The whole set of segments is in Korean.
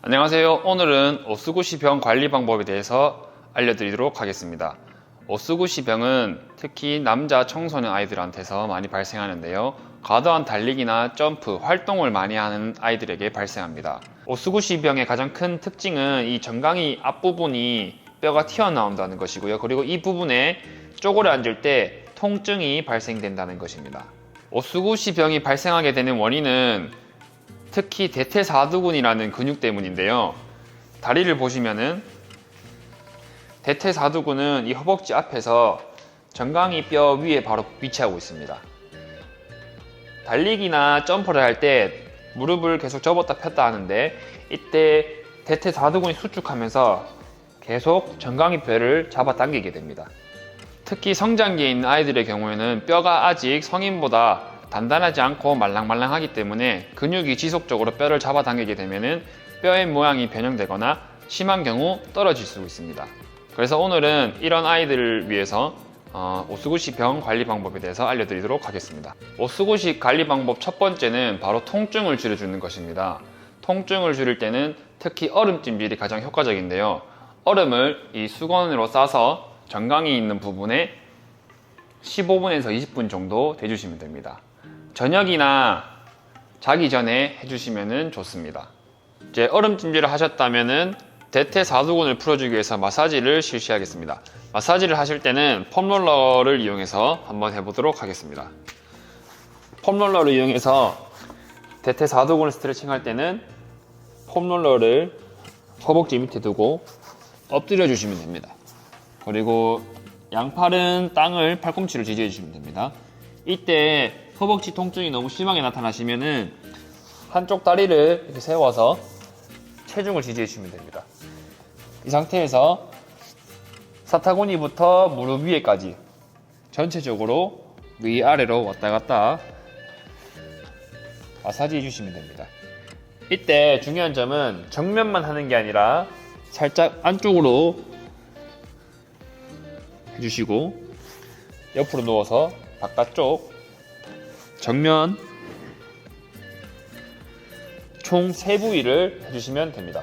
안녕하세요. 오늘은 오스구시병 관리 방법에 대해서 알려드리도록 하겠습니다. 오스구시병은 특히 남자 청소년 아이들한테서 많이 발생하는데요. 과도한 달리기나 점프, 활동을 많이 하는 아이들에게 발생합니다. 오스구시병의 가장 큰 특징은 이 정강이 앞부분이 뼈가 튀어나온다는 것이고요. 그리고 이 부분에 쪼그려 앉을 때 통증이 발생된다는 것입니다. 오스구시병이 발생하게 되는 원인은 특히 대퇴사두근이라는 근육 때문인데요. 다리를 보시면은 대퇴사두근은 이 허벅지 앞에서 정강이 뼈 위에 바로 위치하고 있습니다. 달리기나 점프를 할 때 무릎을 계속 접었다 폈다 하는데 이때 대퇴사두근이 수축하면서 계속 정강이 뼈를 잡아당기게 됩니다. 특히 성장기에 있는 아이들의 경우에는 뼈가 아직 성인보다 단단하지 않고 말랑말랑하기 때문에 근육이 지속적으로 뼈를 잡아당기게 되면 뼈의 모양이 변형되거나 심한 경우 떨어질 수 있습니다. 그래서 오늘은 이런 아이들을 위해서 오스구시병 관리 방법에 대해서 알려드리도록 하겠습니다. 오스구시 관리 방법 첫 번째는 바로 통증을 줄여주는 것입니다. 통증을 줄일 때는 특히 얼음찜질이 가장 효과적인데요. 얼음을 이 수건으로 싸서 정강이 있는 부분에 15분에서 20분 정도 대주시면 됩니다. 저녁이나 자기 전에 해주시면 좋습니다. 이제 얼음찜질을 하셨다면 대퇴사두근을 풀어주기 위해서 마사지를 실시하겠습니다. 마사지를 하실 때는 폼롤러를 이용해서 한번 해보도록 하겠습니다. 폼롤러를 이용해서 대퇴사두근을 스트레칭 할 때는 폼롤러를 허벅지 밑에 두고 엎드려 주시면 됩니다. 그리고 양팔은 땅을 팔꿈치로 지지해 주시면 됩니다. 이때 허벅지 통증이 너무 심하게 나타나시면은 한쪽 다리를 이렇게 세워서 체중을 지지해 주시면 됩니다. 이 상태에서 사타구니부터 무릎 위에까지 전체적으로 위아래로 왔다 갔다 마사지 해주시면 됩니다. 이때 중요한 점은 정면만 하는 게 아니라 살짝 안쪽으로 해주시고 옆으로 누워서 바깥쪽 정면 총 3부위를 해주시면 됩니다.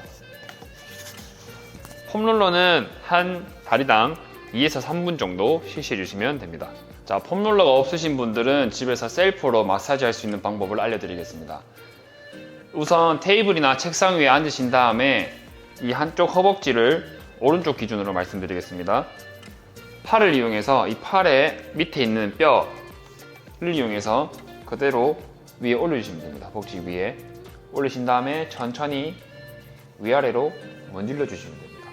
폼롤러는 한 다리당 2에서 3분 정도 실시해 주시면 됩니다. 자, 폼롤러가 없으신 분들은 집에서 셀프로 마사지 할 수 있는 방법을 알려드리겠습니다. 우선 테이블이나 책상 위에 앉으신 다음에 이 한쪽 허벅지를 오른쪽 기준으로 말씀드리겠습니다. 팔을 이용해서 이 팔의 밑에 있는 뼈를 이용해서 그대로 위에 올려주시면 됩니다. 허벅지 위에 올리신 다음에 천천히 위아래로 문질러 주시면 됩니다.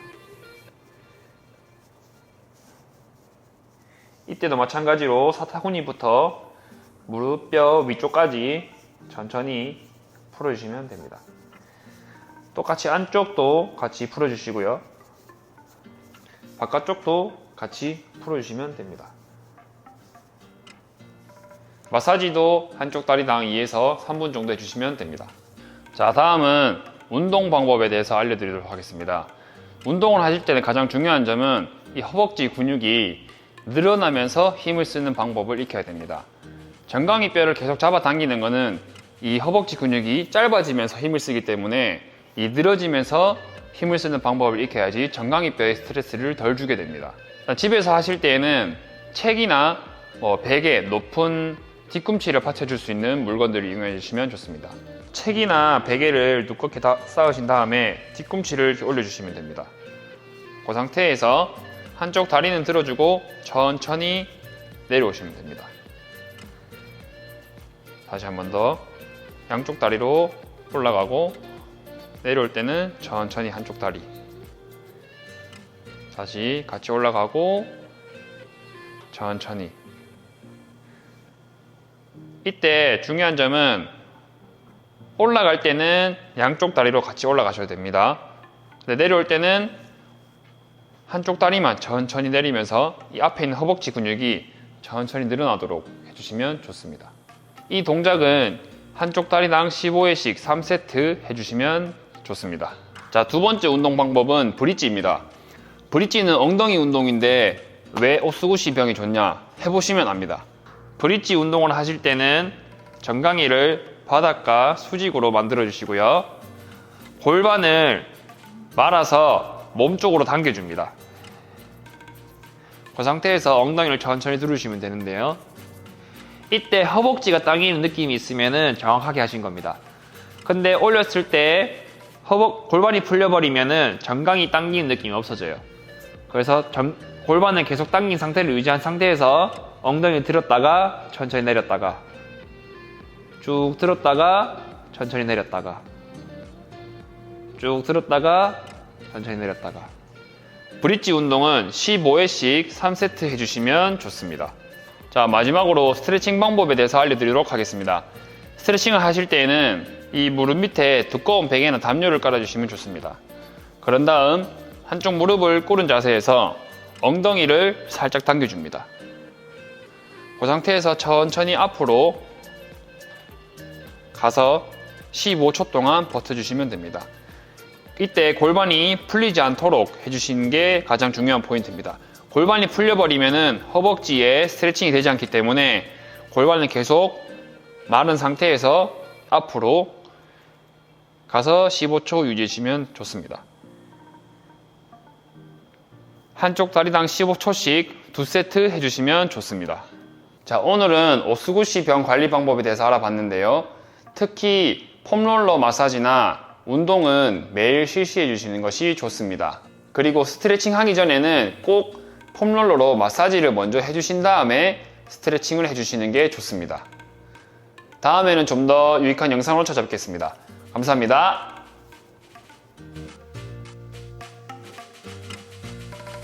이때도 마찬가지로 사타구니부터 무릎뼈 위쪽까지 천천히 풀어주시면 됩니다. 똑같이 안쪽도 같이 풀어주시고요. 바깥쪽도 같이 풀어주시면 됩니다. 마사지도 한쪽 다리당 2에서 3분 정도 해주시면 됩니다. 자, 다음은 운동 방법에 대해서 알려드리도록 하겠습니다. 운동을 하실 때는 가장 중요한 점은 이 허벅지 근육이 늘어나면서 힘을 쓰는 방법을 익혀야 됩니다. 정강이 뼈를 계속 잡아당기는 것은 이 허벅지 근육이 짧아지면서 힘을 쓰기 때문에 이 늘어지면서 힘을 쓰는 방법을 익혀야지 정강이 뼈에 스트레스를 덜 주게 됩니다. 집에서 하실 때에는 책이나 베개, 높은 뒤꿈치를 받쳐줄 수 있는 물건들을 이용해 주시면 좋습니다. 책이나 베개를 두껍게 쌓으신 다음에 뒤꿈치를 올려주시면 됩니다. 그 상태에서 한쪽 다리는 들어주고 천천히 내려오시면 됩니다. 다시 한 번 더 양쪽 다리로 올라가고 내려올 때는 천천히 한쪽 다리 다시 같이 올라가고 천천히. 이때 중요한 점은 올라갈 때는 양쪽 다리로 같이 올라가셔야 됩니다. 근데 내려올 때는 한쪽 다리만 천천히 내리면서 이 앞에 있는 허벅지 근육이 천천히 늘어나도록 해주시면 좋습니다. 이 동작은 한쪽 다리당 15회씩 3세트 해주시면 좋습니다. 자, 두 번째 운동 방법은 브릿지입니다. 브릿지는 엉덩이 운동인데 왜 오스구시병이 좋냐 해보시면 압니다. 브릿지 운동을 하실 때는 정강이를 바닥과 수직으로 만들어 주시고요. 골반을 말아서 몸쪽으로 당겨줍니다. 그 상태에서 엉덩이를 천천히 누르시면 되는데요. 이때 허벅지가 당기는 느낌이 있으면 정확하게 하신 겁니다. 근데 올렸을 때 골반이 풀려버리면 정강이 당기는 느낌이 없어져요. 그래서 골반을 계속 당긴 상태를 유지한 상태에서 엉덩이를 들었다가 천천히 내렸다가 쭉 들었다가 천천히 내렸다가 쭉 들었다가 천천히 내렸다가. 브릿지 운동은 15회씩 3세트 해주시면 좋습니다. 자, 마지막으로 스트레칭 방법에 대해서 알려드리도록 하겠습니다. 스트레칭을 하실 때에는 이 무릎 밑에 두꺼운 베개나 담요를 깔아주시면 좋습니다. 그런 다음 한쪽 무릎을 꿇은 자세에서 엉덩이를 살짝 당겨줍니다. 그 상태에서 천천히 앞으로 가서 15초 동안 버텨주시면 됩니다. 이때 골반이 풀리지 않도록 해주시는 게 가장 중요한 포인트입니다. 골반이 풀려버리면 허벅지에 스트레칭이 되지 않기 때문에 골반을 계속 마른 상태에서 앞으로 가서 15초 유지해주시면 좋습니다. 한쪽 다리당 15초씩 2세트 해주시면 좋습니다. 자, 오늘은 오스구시 병 관리 방법에 대해서 알아봤는데요. 특히 폼롤러 마사지나 운동은 매일 실시해 주시는 것이 좋습니다. 그리고 스트레칭 하기 전에는 꼭 폼롤러로 마사지를 먼저 해주신 다음에 스트레칭을 해주시는 게 좋습니다. 다음에는 좀 더 유익한 영상으로 찾아뵙겠습니다. 감사합니다.